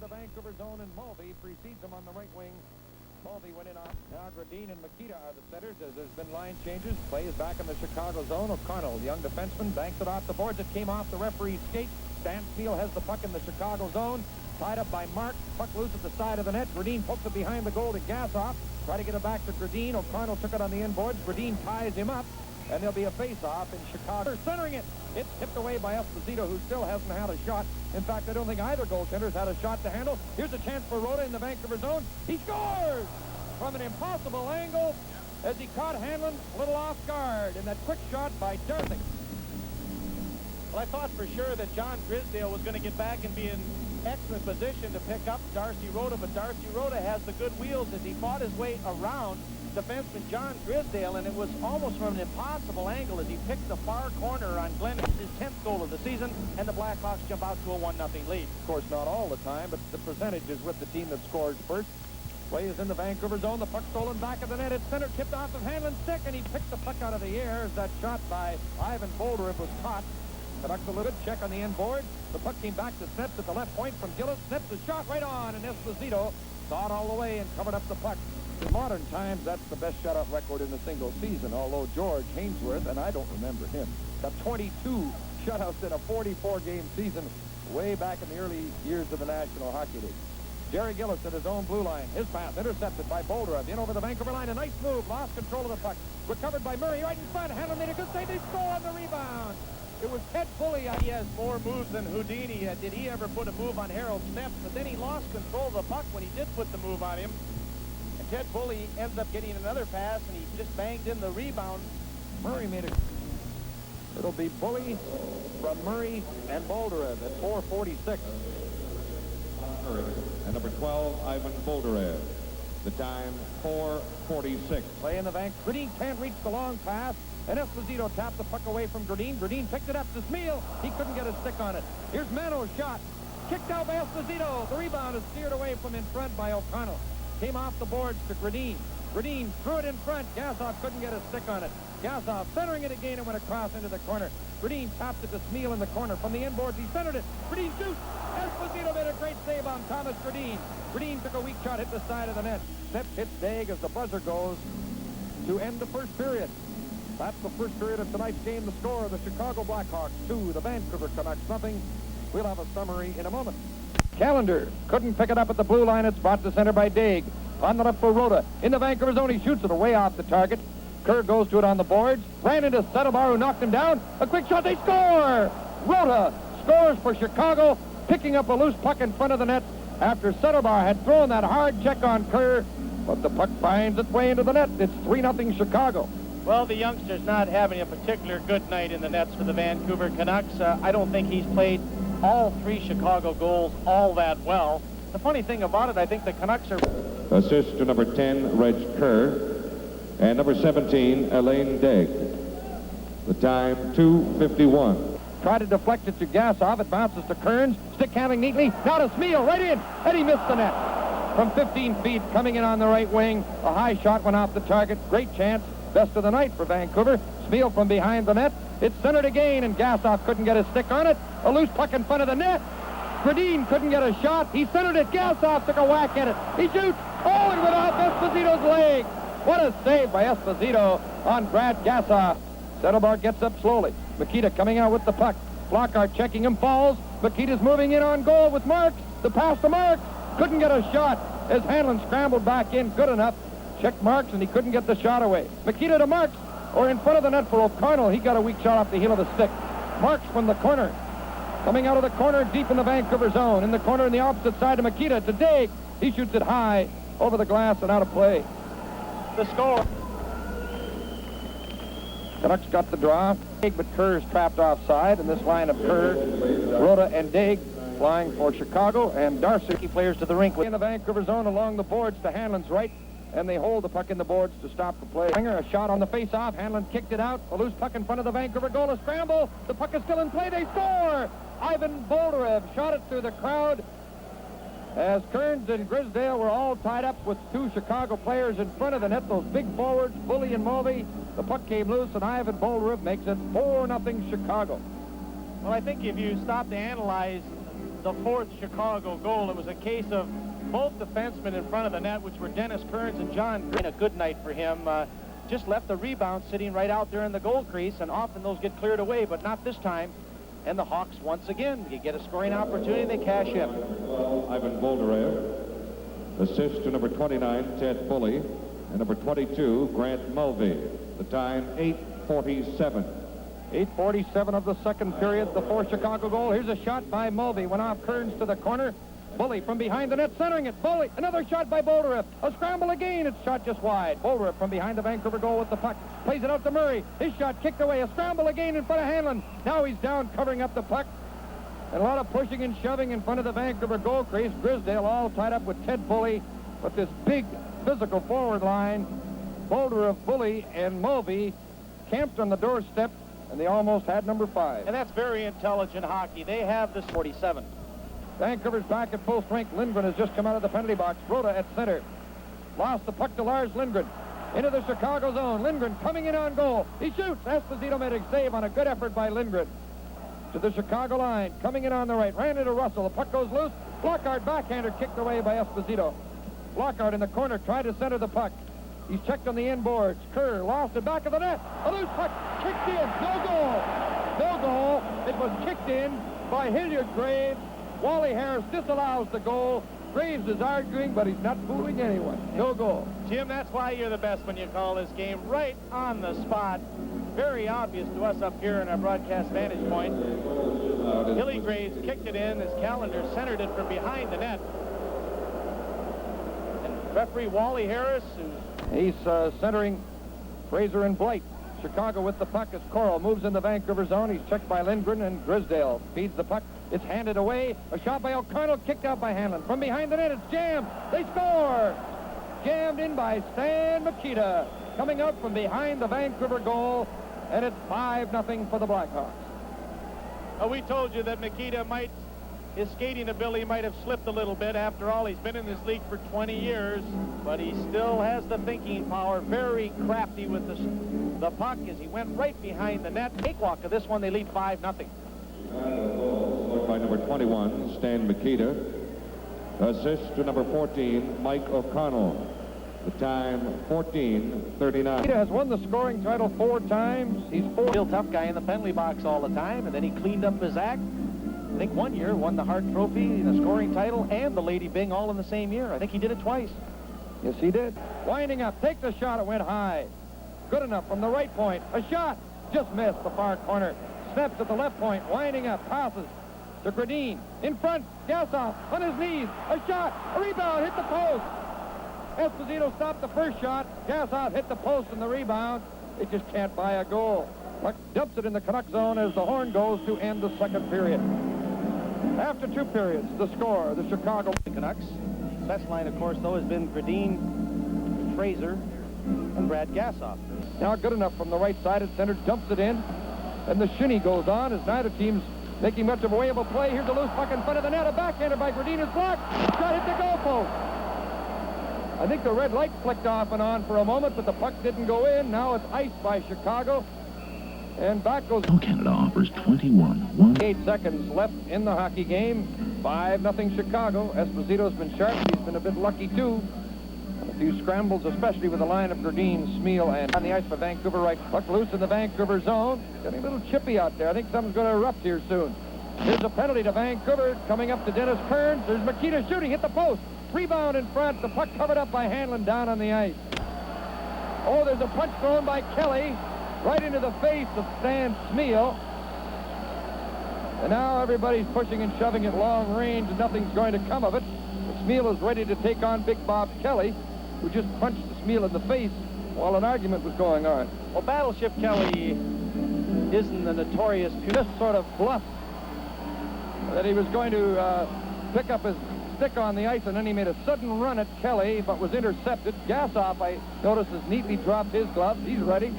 the Vancouver zone, and Mulvey precedes him on the right wing. Mulvey went in on. Now Gradin and Mikita are the setters as there's been line changes. Play is back in the Chicago zone. O'Connell, the young defenseman, banks it off the boards. It came off the referee's skate. Stan Mikita has the puck in the Chicago zone. Tied up by Mark. Puck loose at the side of the net. Gradin pokes it behind the goal to Gasoff. Try to get it back to Gradin. O'Connell took it on the inboards. Gradin ties him up. And there'll be a face-off in Chicago. They're centering it. It's tipped away by Esposito, who still hasn't had a shot. In fact, I don't think either goaltender's had a shot to handle. Here's a chance for Rota in the Vancouver zone. He scores from an impossible angle as he caught Hanlon a little off guard in that quick shot by Darcy. Well, I thought for sure that John Grisdale was going to get back and be in excellent position to pick up Darcy Rota, but Darcy Rota has the good wheels as he fought his way around defenseman John Grisdale, and it was almost from an impossible angle as he picked the far corner on Glenn. It's his 10th goal of the season, and the Blackhawks jump out to a 1-0 lead. Of course, not all the time, but the percentage is with the team that scores first. Play is in the Vancouver zone. The puck stolen back of the net. It's center, tipped off of Hanlon's stick, and he picked the puck out of the air as that shot by Ivan Bolderev was caught. Canucks a little bit check on the inboard. The puck came back to Sneps at the left point from Gillis. Sneps a shot right on, and Esposito saw it all the way and covered up the puck. In modern times, that's the best shutout record in a single season, although George Hainsworth, and I don't remember him, got 22 shutouts in a 44-game season way back in the early years of the National Hockey League. Jerry Gillis at his own blue line. His pass intercepted by Bolderev. In over the Vancouver line. A nice move. Lost control of the puck. Recovered by Murray right in front. Hanlon made a good save. They score on the rebound. It was Ted Bully. He has more moves than Houdini. Did he ever put a move on Harold Sneps? But then he lost control of the puck when he did put the move on him. And Ted Bully ends up getting another pass, and he just banged in the rebound. Murray made it. It'll be Bully from Murray and Bolderev at 4:46. And number 12, Ivan Bolderev. The time, 4:46. Play in the bank. Gradin can't reach the long pass, and Esposito tapped the puck away from Gradin. Gradin picked it up to Smeal. He couldn't get a stick on it. Here's Mano's shot. Kicked out by Esposito. The rebound is steered away from in front by O'Connell. Came off the boards to Gradin. Gradin threw it in front. Gasoff couldn't get a stick on it. Gasoff centering it again and went across into the corner. Gradin tapped it to Smeal in the corner. From the inboards, he centered it. Gradin shoots. Esposito made a great save on Thomas Gradin. Gradin took a weak shot, hit the side of the net. Sneps hits Daig as the buzzer goes to end the first period. That's the first period of tonight's game. The score of the Chicago Blackhawks 2, the Vancouver Canucks 0. We'll have a summary in a moment. Callender couldn't pick it up at the blue line. It's brought to center by Daig. On the left for Rota. In the Vancouver zone, he shoots it away off the target. Kerr goes to it on the boards. Ran into Settlebar, who knocked him down. A quick shot. They score! Rota scores for Chicago, picking up a loose puck in front of the net after Settlebar had thrown that hard check on Kerr. But the puck finds its way into the net. It's 3-0 Chicago. Well, the youngster's not having a particular good night in the nets for the Vancouver Canucks. I don't think he's played all 3 Chicago goals all that well. The funny thing about it, I think the Canucks are... Assist to number 10, Reg Kerr. And number 17, Alain Daig. The time, 2:51. Try to deflect it to Gasoff. It bounces to Kearns. Stick handling neatly. Now to Smeal. Right in. And he missed the net. From 15 feet, coming in on the right wing. A high shot went off the target. Great chance. Best of the night for Vancouver. Smeal from behind the net. It's centered again, and Gasoff couldn't get a stick on it. A loose puck in front of the net. Gradin couldn't get a shot. He centered it. Gasoff took a whack at it. He shoots. Oh, it went off Esposito's leg. What a save by Esposito on Brad Gasoff. Settlebar gets up slowly. Mikita coming out with the puck. Flockhart checking him, falls. Mikita's moving in on goal with Marks. The pass to Marks. Couldn't get a shot as Hanlon scrambled back in good enough. Checked Marks, and he couldn't get the shot away. Mikita to Marks, or in front of the net for O'Connell. He got a weak shot off the heel of the stick. Marks from the corner. Coming out of the corner deep in the Vancouver zone. In the corner on the opposite side to Mikita to Daig. He shoots it high over the glass and out of play. The score. Canucks got the draw. But Kerr's trapped offside, and this line of Kerr, Rota, and Daig flying for Chicago, and Darcy players to the rink in the Vancouver zone along the boards to Hanlon's right, and they hold the puck in the boards to stop the play. A shot on the face-off. Hanlon kicked it out. A loose puck in front of the Vancouver goal. A scramble. The puck is still in play. They score! Ivan Bolderev shot it through the crowd as Kearns and Grisdale were all tied up with 2 Chicago players in front of the net, those big forwards, Bully and Mulvey. The puck came loose, and Ivan Bolderev makes it 4-0 Chicago. Well, I think if you stop to analyze the fourth Chicago goal. It was a case of both defensemen in front of the net, which were Dennis Kearns and John Green. A good night for him. Just left the rebound sitting right out there in the goal crease, and often those get cleared away, but not this time. And the Hawks, once again, you get a scoring opportunity, they cash in. Ivan Boldurev. Assist to number 29, Ted Bully, and number 22, Grant Mulvey. The time, 8:47. 8:47 of the second period, the fourth Chicago goal. Here's a shot by Mulvey. Went off Kearns to the corner. Bully from behind the net, centering it. Bully, another shot by Boldurev. A scramble again. It's shot just wide. Boldurev from behind the Vancouver goal with the puck. Plays it out to Murray. His shot kicked away. A scramble again in front of Hanlon. Now he's down covering up the puck. And a lot of pushing and shoving in front of the Vancouver goal crease. Grisdale all tied up with Ted Bully. But this big physical forward line, Boldurev, Bully, and Mulvey camped on the doorstep, and they almost had number 5. And that's very intelligent hockey. They have this 47. Vancouver's back at full strength. Lindgren has just come out of the penalty box. Rota at center. Lost the puck to Lars Lindgren. Into the Chicago zone. Lindgren coming in on goal. He shoots. Esposito made a save on a good effort by Lindgren. To the Chicago line. Coming in on the right. Ran into Russell. The puck goes loose. Blockhart backhander kicked away by Esposito. Blockhart in the corner tried to center the puck. He's checked on the inboards. Kerr lost it back of the net. A loose puck kicked in. No goal. No goal. It was kicked in by Hilliard Graves. Wally Harris disallows the goal. Graves is arguing, but he's not fooling anyone. No goal. Jim, that's why you're the best when you call this game. Right on the spot. Very obvious to us up here in our broadcast vantage point. Hilly Graves kicked it in as Callender centered it from behind the net. And referee Wally Harris, he's centering Fraser and Blight. Chicago with the puck as Coral moves in the Vancouver zone. He's checked by Lindgren, and Grisdale feeds the puck. It's handed away. A shot by O'Connell, kicked out by Hanlon. From behind the net, it's jammed. They score! Jammed in by Stan Mikita. Coming out from behind the Vancouver goal, and it's 5-0 for the Blackhawks. We told you that Mikita his skating ability might have slipped a little bit. After all, he's been in this league for 20 years, but he still has the thinking power. Very crafty with the puck as he went right behind the net. Cakewalk of this one, they lead 5-0. By number 21, Stan Mikita. Assist to number 14, Mike O'Connell. The time, 14:39. Mikita has won the scoring title 4 times. He's Real tough guy in the penalty box all the time, and then he cleaned up his act. I think one year won the Hart Trophy, the scoring title, and the Lady Byng all in the same year. I think he did it twice. Yes, he did. Winding up, take the shot. It went high. Good enough from the right point. A shot. Just missed the far corner. Snaps at the left point. Winding up. Passes to Gradine. In front. Gassoff on his knees. A shot. A rebound. Hit the post. Esposito stopped the first shot. Gassoff hit the post in the rebound. They just can't buy a goal. Puck dumps it in the Canuck zone as the horn goes to end the second period. After 2 periods, the score, the Chicago Canucks. Best line, of course, though, has been Gradine, Fraser, and Brad Gassoff. Now good enough from the right side. It's centered, dumps it in, and the shinny goes on as neither team's making much of a way of a play. Here's a loose puck in front of the net. A backhander by Gradine is blocked. Shot hit the goalpost. I think the red light flicked off and on for a moment, but the puck didn't go in. Now it's iced by Chicago. And back goes... Canada offers 21. 8 seconds left in the hockey game. 5-0 Chicago. Esposito's been sharp. He's been a bit lucky, too. A few scrambles, especially with the line of Gradine, Smeal, and on the ice for Vancouver right. Puck loose in the Vancouver zone. Getting a little chippy out there. I think something's going to erupt here soon. Here's a penalty to Vancouver. Coming up to Dennis Kearns. There's Mikita shooting. Hit the post. Rebound in front. The puck covered up by Hanlon down on the ice. Oh, there's a punch thrown by Kelly. Right into the face of Stan Smeal. And now everybody's pushing and shoving at long range, and nothing's going to come of it. Smeal is ready to take on Big Bob Kelly, who just punched Smeal in the face while an argument was going on. Well, Battleship Kelly isn't the notorious... This sort of bluff that he was going to pick up his stick on the ice, and then he made a sudden run at Kelly, but was intercepted. Gassoff, I noticed, has neatly dropped his gloves. He's ready.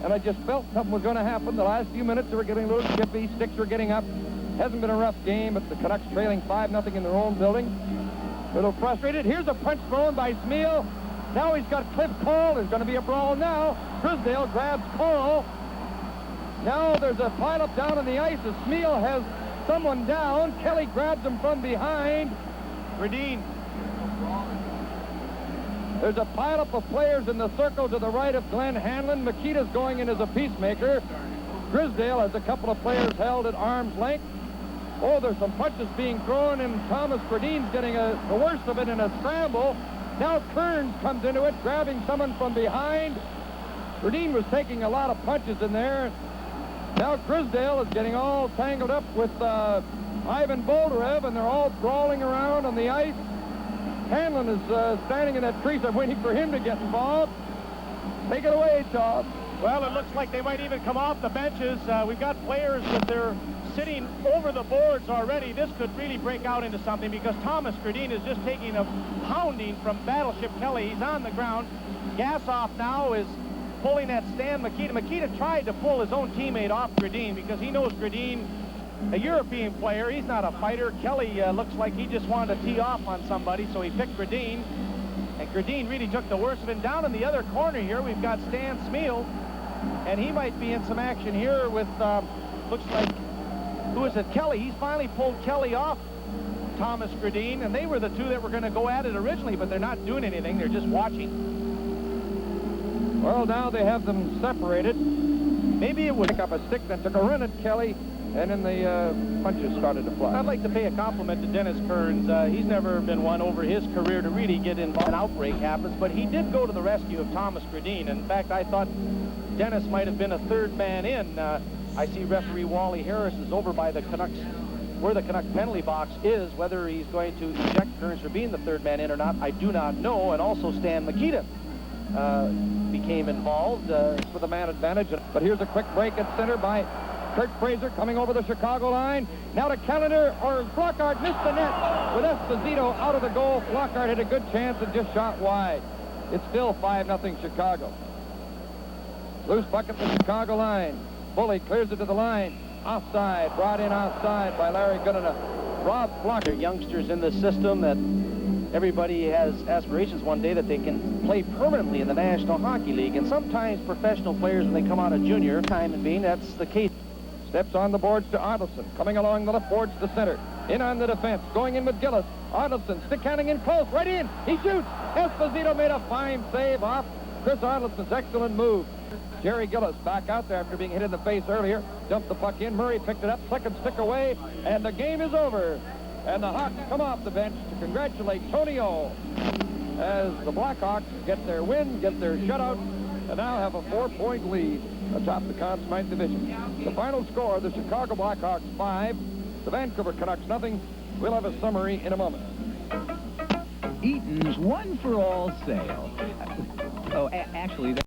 And I just felt something was going to happen. The last few minutes, they were getting a little chippy. Sticks were getting up. Hasn't been a rough game, but the Canucks trailing 5-0 in their own building. A little frustrated. Here's a punch thrown by Smeal. Now he's got Cliff Coral. There's going to be a brawl now. Grisdale grabs Coral. Now there's a pileup down on the ice as Smeal has someone down. Kelly grabs him from behind. Gradine. There's a pileup of players in the circle to the right of Glenn Hanlon. Mikita's going in as a peacemaker. Grisdale has a couple of players held at arm's length. Oh, there's some punches being thrown, and Thomas Gradine's getting the worst of it in a scramble. Now Kearns comes into it, grabbing someone from behind. Gradine was taking a lot of punches in there. Now Grisdale is getting all tangled up with Ivan Boldarev, and they're all brawling around on the ice. Hanlon is standing in that crease. I'm waiting for him to get involved. Take it away, Tom. Well, it looks like they might even come off the benches. We've got players that they're sitting over the boards already. This could really break out into something because Thomas Gradine is just taking a pounding from Battleship Kelly. He's on the ground. Gassoff now is pulling at Stan Mikita. Mikita tried to pull his own teammate off Gradine because he knows Gradine, a European player. He's not a fighter. Kelly looks like he just wanted to tee off on somebody, so he picked Gradine. And Gradine really took the worst of it. Down in the other corner here, we've got Stan Smeal, and he might be in some action here with, looks like, who is it? Kelly. He's finally pulled Kelly off Thomas Gradine, and they were the two that were going to go at it originally, but they're not doing anything. They're just watching. Well, now they have them separated. Maybe it would pick up a stick that took a run at Kelly, and then the punches started to fly. I'd like to pay a compliment to Dennis Kearns. He's never been one over his career to really get involved. An outbreak happens, but he did go to the rescue of Thomas Gradine. In fact, I thought Dennis might have been a third man in. I see referee Wally Harris is over by the Canucks, where the Canuck penalty box is. Whether he's going to eject Kearns for being the third man in or not, I do not know. And also Stan Mikita became involved with a man advantage. But here's a quick break at center by Kurt Fraser coming over the Chicago line. Now to Callender, or Flockhart missed the net with Esposito out of the goal. Flockhart had a good chance and just shot wide. It's still 5-0 Chicago. Loose puck at the Chicago line. Bully clears it to the line. Offside, brought in offside by Larry Goodenough. Rob Flockhart. Youngsters in the system that everybody has aspirations one day that they can play permanently in the National Hockey League. And sometimes professional players, when they come out of junior, time and being, that's the case. Steps on the boards to Arlison, coming along the left boards to center. In on the defense, going in with Gillis. Arlison stick handling in close, right in. He shoots. Esposito made a fine save off Chris Arlison's excellent move. Jerry Gillis back out there after being hit in the face earlier. Dumped the puck in. Murray picked it up, second stick away, and the game is over. And the Hawks come off the bench to congratulate Tony O as the Blackhawks get their win, get their shutout, and now have a 4-point lead atop the Conn Smythe division. The final score, the Chicago Blackhawks 5, the Vancouver Canucks nothing. We'll have a summary in a moment. Eaton's one-for-all sale. Actually...